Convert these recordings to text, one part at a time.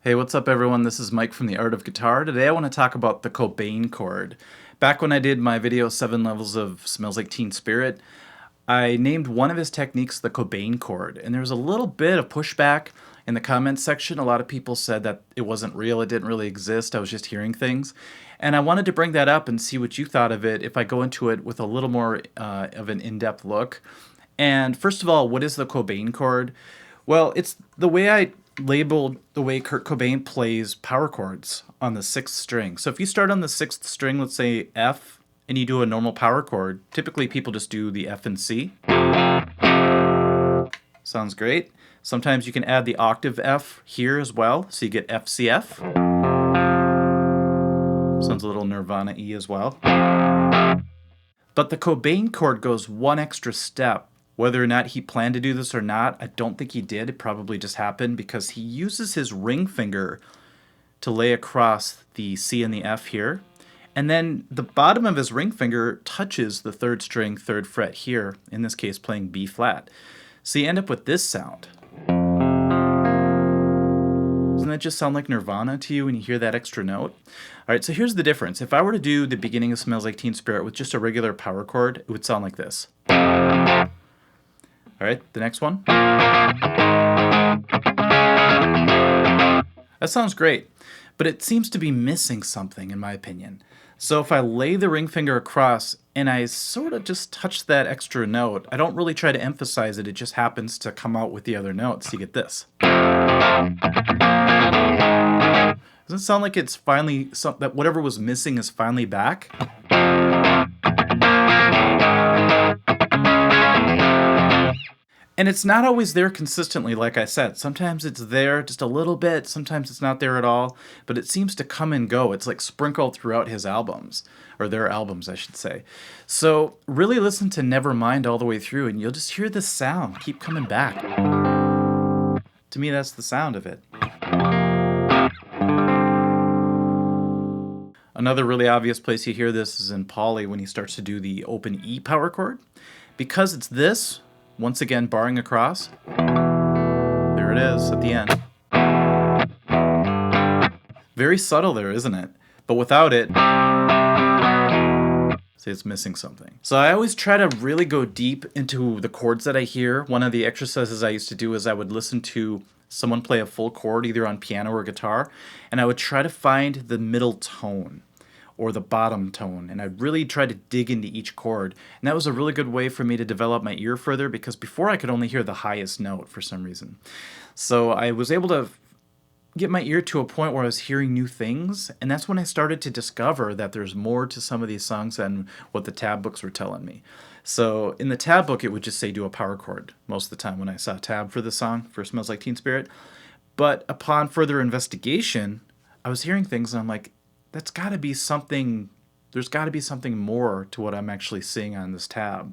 Hey, what's up everyone? This is Mike from The Art of Guitar. Today I want to talk about the Cobain chord. Back when I did my video 7 Levels of Smells Like Teen Spirit, I named one of his techniques the Cobain chord, and there was a little bit of pushback in the comments section. A lot of people said that it wasn't real, it didn't really exist, I was just hearing things. And I wanted to bring that up and see what you thought of it if I go into it with a little more of an in-depth look. And first of all, what is the Cobain chord? Well, it's the way I labeled the way Kurt Cobain plays power chords on the 6th string. So if you start on the 6th string, let's say F, and you do a normal power chord, typically people just do the F and C. Sounds great. Sometimes you can add the octave F here as well, so you get FCF. Sounds a little Nirvana-y as well. But the Cobain chord goes one extra step. Whether or not he planned to do this or not, I don't think he did. It probably just happened because he uses his ring finger to lay across the C and the F here. And then the bottom of his ring finger touches the 3rd string, 3rd fret here, in this case playing B flat. So you end up with this sound. Doesn't that just sound like Nirvana to you when you hear that extra note? Alright, so here's the difference. If I were to do the beginning of Smells Like Teen Spirit with just a regular power chord, it would sound like this. Alright, the next one. That sounds great, but it seems to be missing something in my opinion. So if I lay the ring finger across and I sort of just touch that extra note, I don't really try to emphasize it, it just happens to come out with the other notes. You get this. Doesn't it sound like it's finally, that whatever was missing is finally back? And it's not always there consistently, like I said. Sometimes it's there just a little bit, sometimes it's not there at all, but it seems to come and go. It's like sprinkled throughout his albums, or their albums, I should say. So really listen to Nevermind all the way through, and you'll just hear this sound keep coming back. To me, that's the sound of it. Another really obvious place you hear this is in Polly when he starts to do the open E power chord. Because it's this, once again barring across, there it is at the end. Very subtle there, isn't it? But without it, see, it's missing something. So I always try to really go deep into the chords that I hear. One of the exercises I used to do is I would listen to someone play a full chord either on piano or guitar, and I would try to find the middle tone or the bottom tone, and I'd really try to dig into each chord. And that was a really good way for me to develop my ear further, because before I could only hear the highest note for some reason. So I was able to get my ear to a point where I was hearing new things, and that's when I started to discover that there's more to some of these songs than what the tab books were telling me. So in the tab book it would just say do a power chord most of the time when I saw a tab for the song for Smells Like Teen Spirit. But upon further investigation, I was hearing things and I'm like, that's got to be something, there's got to be something more to what I'm actually seeing on this tab.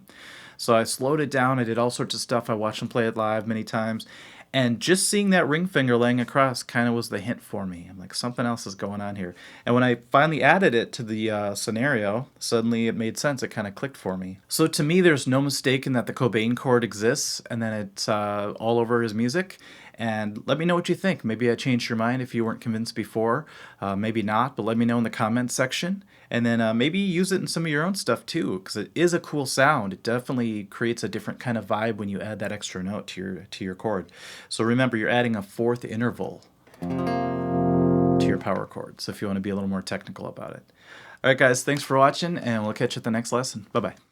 So I slowed it down, I did all sorts of stuff, I watched him play it live many times, and just seeing that ring finger laying across kind of was the hint for me. I'm like, something else is going on here. And when I finally added it to the scenario, suddenly it made sense, it kind of clicked for me. So to me, there's no mistake in that the Cobain chord exists, and then it's all over his music. And let me know what you think. Maybe I changed your mind if you weren't convinced before. Maybe not, but let me know in the comments section. And then maybe use it in some of your own stuff too, because it is a cool sound. It definitely creates a different kind of vibe when you add that extra note to your chord. So remember, you're adding a 4th interval to your power chord. So if you want to be a little more technical about it. All right, guys, thanks for watching, and we'll catch you at the next lesson. Bye-bye.